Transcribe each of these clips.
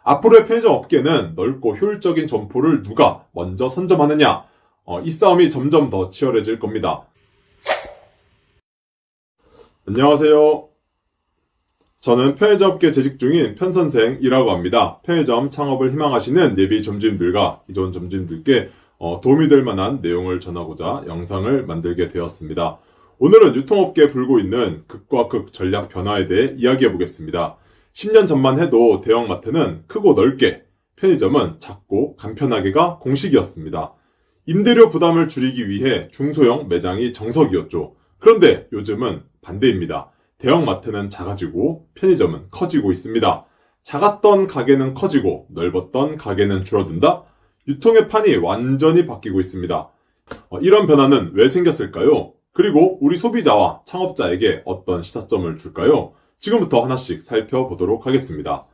앞으로의 편의점 업계는 넓고 효율적인 점포를 누가 먼저 선점하느냐, 이 싸움이 점점 더 치열해질 겁니다. 안녕하세요. 저는 편의점 업계 재직 중인 편선생이라고 합니다. 편의점 창업을 희망하시는 예비 점주님들과 기존 점주님들께 도움이 될 만한 내용을 전하고자 영상을 만들게 되었습니다. 오늘은 유통업계에 불고 있는 극과 극 전략 변화에 대해 이야기해 보겠습니다. 10년 전만 해도 대형마트는 크고 넓게, 편의점은 작고 간편하게가 공식이었습니다. 임대료 부담을 줄이기 위해 중소형 매장이 정석이었죠. 그런데 요즘은 반대입니다. 대형마트는 작아지고 편의점은 커지고 있습니다. 작았던 가게는 커지고 넓었던 가게는 줄어든다? 유통의 판이 완전히 바뀌고 있습니다. 이런 변화는 왜 생겼을까요? 그리고 우리 소비자와 창업자에게 어떤 시사점을 줄까요? 지금부터 하나씩 살펴보도록 하겠습니다.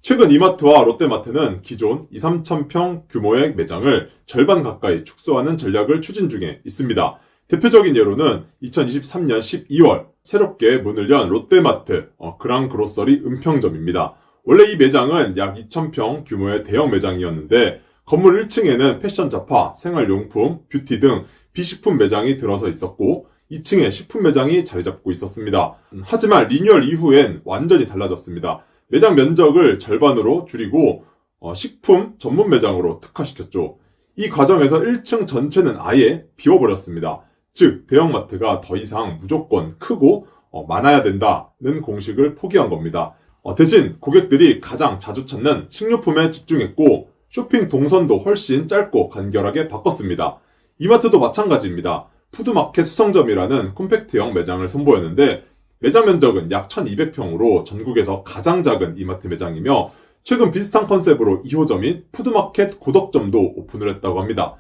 최근 이마트와 롯데마트는 기존 2, 3천평 규모의 매장을 절반 가까이 축소하는 전략을 추진 중에 있습니다. 대표적인 예로는 2023년 12월 새롭게 문을 연 롯데마트 그랑그로서리 은평점입니다. 원래 이 매장은 약 2,000평 규모의 대형 매장이었는데 건물 1층에는 패션 잡화, 생활용품, 뷰티 등 비식품 매장이 들어서 있었고 2층에 식품 매장이 자리 잡고 있었습니다. 하지만 리뉴얼 이후엔 완전히 달라졌습니다. 매장 면적을 절반으로 줄이고 식품 전문 매장으로 특화시켰죠. 이 과정에서 1층 전체는 아예 비워버렸습니다. 즉 대형마트가 더 이상 무조건 크고 많아야 된다는 공식을 포기한 겁니다. 대신 고객들이 가장 자주 찾는 식료품에 집중했고 쇼핑 동선도 훨씬 짧고 간결하게 바꿨습니다. 이마트도 마찬가지입니다. 푸드마켓 수성점이라는 콤팩트형 매장을 선보였는데 매장 면적은 약 1200평으로 전국에서 가장 작은 이마트 매장이며 최근 비슷한 컨셉으로 2호점인 푸드마켓 고덕점도 오픈을 했다고 합니다.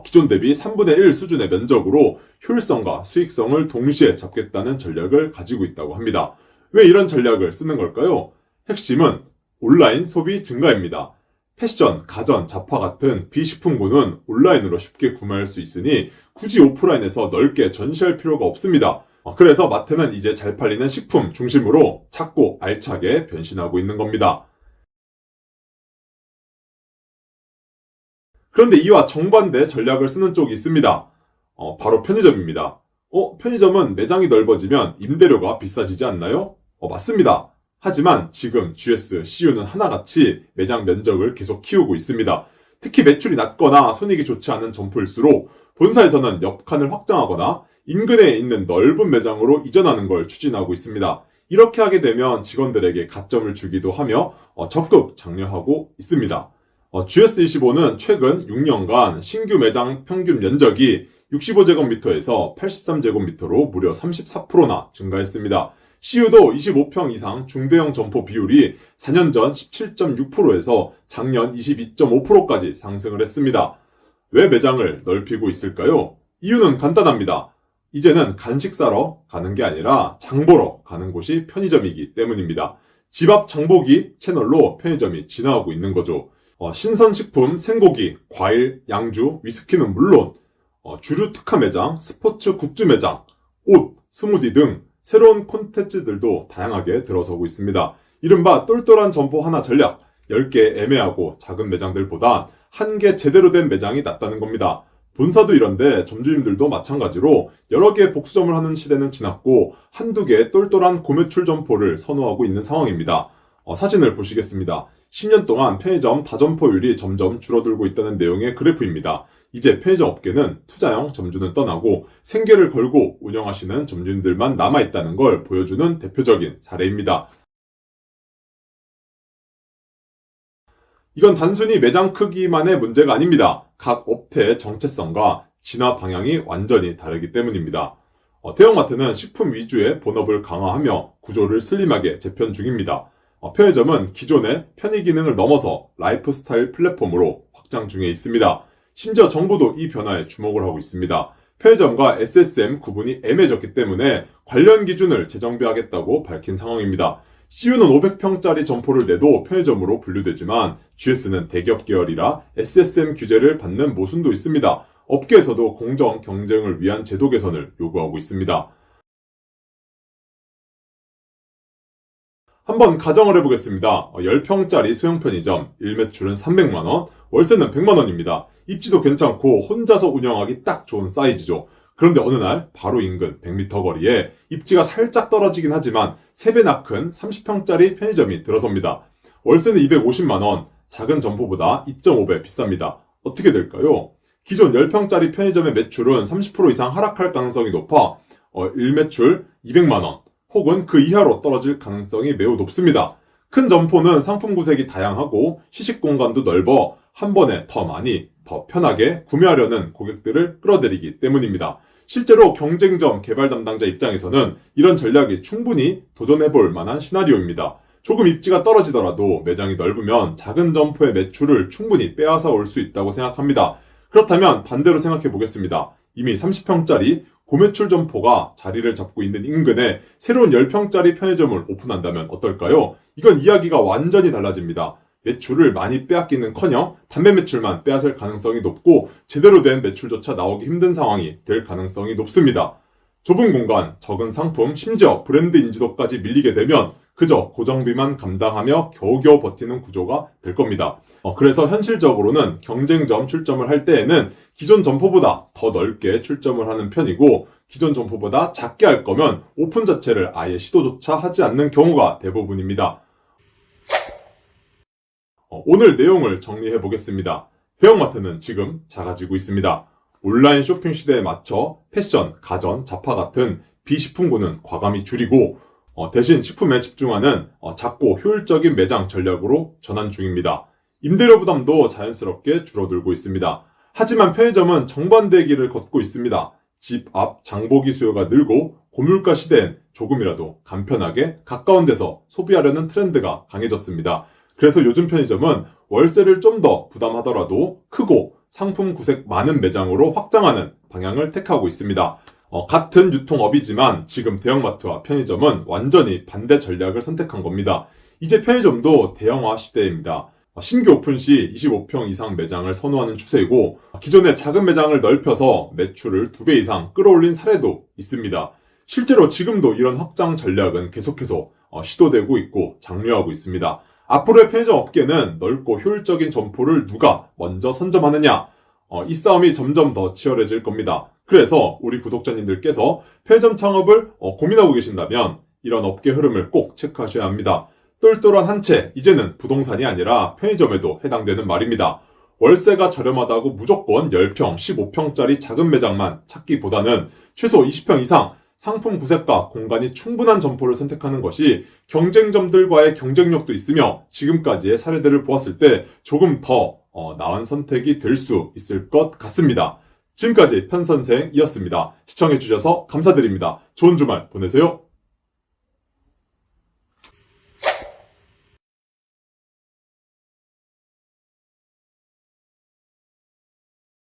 기존 대비 3분의 1 수준의 면적으로 효율성과 수익성을 동시에 잡겠다는 전략을 가지고 있다고 합니다. 왜 이런 전략을 쓰는 걸까요? 핵심은 온라인 소비 증가입니다. 패션, 가전, 잡화 같은 비식품군은 온라인으로 쉽게 구매할 수 있으니 굳이 오프라인에서 넓게 전시할 필요가 없습니다. 그래서 마트는 이제 잘 팔리는 식품 중심으로 작고 알차게 변신하고 있는 겁니다. 그런데 이와 정반대 전략을 쓰는 쪽이 있습니다. 바로 편의점입니다. 편의점은 매장이 넓어지면 임대료가 비싸지지 않나요? 맞습니다. 하지만 지금 GS, CU는 하나같이 매장 면적을 계속 키우고 있습니다. 특히 매출이 낮거나 손익이 좋지 않은 점포일수록 본사에서는 옆칸을 확장하거나 인근에 있는 넓은 매장으로 이전하는 걸 추진하고 있습니다. 이렇게 하게 되면 직원들에게 가점을 주기도 하며 적극 장려하고 있습니다. GS25는 최근 6년간 신규 매장 평균 면적이 65제곱미터에서 83제곱미터로 무려 34%나 증가했습니다. CU도 25평 이상 중대형 점포 비율이 4년 전 17.6%에서 작년 22.5%까지 상승을 했습니다. 왜 매장을 넓히고 있을까요? 이유는 간단합니다. 이제는 간식 사러 가는 게 아니라 장 보러 가는 곳이 편의점이기 때문입니다. 집 앞 장보기 채널로 편의점이 진화하고 있는 거죠. 신선식품, 생고기, 과일, 양주, 위스키는 물론 주류 특화 매장, 스포츠 굿즈 매장, 옷, 스무디 등 새로운 콘텐츠들도 다양하게 들어서고 있습니다. 이른바 똘똘한 점포 하나 전략, 10개 애매하고 작은 매장들보다 1개 제대로 된 매장이 낫다는 겁니다. 본사도 이런데 점주님들도 마찬가지로 여러 개의 복수점을 하는 시대는 지났고 한두 개의 똘똘한 고매출 점포를 선호하고 있는 상황입니다. 사진을 보시겠습니다. 10년 동안 편의점 다점포율이 점점 줄어들고 있다는 내용의 그래프입니다. 이제 편의점 업계는 투자형 점주는 떠나고 생계를 걸고 운영하시는 점주님들만 남아있다는 걸 보여주는 대표적인 사례입니다. 이건 단순히 매장 크기만의 문제가 아닙니다. 각 업태의 정체성과 진화 방향이 완전히 다르기 때문입니다. 대형마트는 식품 위주의 본업을 강화하며 구조를 슬림하게 재편 중입니다. 편의점은 기존의 편의 기능을 넘어서 라이프스타일 플랫폼으로 확장 중에 있습니다. 심지어 정부도 이 변화에 주목을 하고 있습니다. 편의점과 SSM 구분이 애매해졌기 때문에 관련 기준을 재정비하겠다고 밝힌 상황입니다. CU는 500평짜리 점포를 내도 편의점으로 분류되지만 GS는 대기업 계열이라 SSM 규제를 받는 모순도 있습니다. 업계에서도 공정 경쟁을 위한 제도 개선을 요구하고 있습니다. 한번 가정을 해보겠습니다. 10평짜리 소형 편의점, 일매출은 300만원, 월세는 100만원입니다. 입지도 괜찮고 혼자서 운영하기 딱 좋은 사이즈죠. 그런데 어느 날 바로 인근 100m 거리에 입지가 살짝 떨어지긴 하지만 3배나 큰 30평짜리 편의점이 들어섭니다. 월세는 250만원, 작은 점포보다 2.5배 비쌉니다. 어떻게 될까요? 기존 10평짜리 편의점의 매출은 30% 이상 하락할 가능성이 높아 일매출 200만원 혹은 그 이하로 떨어질 가능성이 매우 높습니다. 큰 점포는 상품 구색이 다양하고 시식 공간도 넓어 한 번에 더 많이, 더 편하게 구매하려는 고객들을 끌어들이기 때문입니다. 실제로 경쟁점 개발 담당자 입장에서는 이런 전략이 충분히 도전해볼 만한 시나리오입니다. 조금 입지가 떨어지더라도 매장이 넓으면 작은 점포의 매출을 충분히 빼앗아 올 수 있다고 생각합니다. 그렇다면 반대로 생각해 보겠습니다. 이미 30평짜리 고매출 점포가 자리를 잡고 있는 인근에 새로운 10평짜리 편의점을 오픈한다면 어떨까요? 이건 이야기가 완전히 달라집니다. 매출을 많이 빼앗기는커녕 담배 매출만 빼앗을 가능성이 높고 제대로 된 매출조차 나오기 힘든 상황이 될 가능성이 높습니다. 좁은 공간, 적은 상품, 심지어 브랜드 인지도까지 밀리게 되면 그저 고정비만 감당하며 겨우겨우 버티는 구조가 될 겁니다. 그래서 현실적으로는 경쟁점 출점을 할 때에는 기존 점포보다 더 넓게 출점을 하는 편이고 기존 점포보다 작게 할 거면 오픈 자체를 아예 시도조차 하지 않는 경우가 대부분입니다. 오늘 내용을 정리해 보겠습니다. 대형마트는 지금 작아지고 있습니다. 온라인 쇼핑 시대에 맞춰 패션, 가전, 잡화 같은 비식품군은 과감히 줄이고 대신 식품에 집중하는 작고 효율적인 매장 전략으로 전환 중입니다. 임대료 부담도 자연스럽게 줄어들고 있습니다. 하지만 편의점은 정반대의 길을 걷고 있습니다. 집 앞 장보기 수요가 늘고 고물가 시대엔 조금이라도 간편하게 가까운 데서 소비하려는 트렌드가 강해졌습니다. 그래서 요즘 편의점은 월세를 좀 더 부담하더라도 크고 상품 구색 많은 매장으로 확장하는 방향을 택하고 있습니다. 같은 유통업이지만 지금 대형마트와 편의점은 완전히 반대 전략을 선택한 겁니다. 이제 편의점도 대형화 시대입니다. 신규 오픈 시 25평 이상 매장을 선호하는 추세이고 기존의 작은 매장을 넓혀서 매출을 2배 이상 끌어올린 사례도 있습니다. 실제로 지금도 이런 확장 전략은 계속해서 시도되고 있고 장려하고 있습니다. 앞으로의 편의점 업계는 넓고 효율적인 점포를 누가 먼저 선점하느냐, 이 싸움이 점점 더 치열해질 겁니다. 그래서 우리 구독자님들께서 편의점 창업을 고민하고 계신다면 이런 업계 흐름을 꼭 체크하셔야 합니다. 똘똘한 한 채, 이제는 부동산이 아니라 편의점에도 해당되는 말입니다. 월세가 저렴하다고 무조건 10평, 15평짜리 작은 매장만 찾기보다는 최소 20평 이상 상품 구색과 공간이 충분한 점포를 선택하는 것이 경쟁점들과의 경쟁력도 있으며 지금까지의 사례들을 보았을 때 조금 더 나은 선택이 될 수 있을 것 같습니다. 지금까지 편선생이었습니다. 시청해주셔서 감사드립니다. 좋은 주말 보내세요.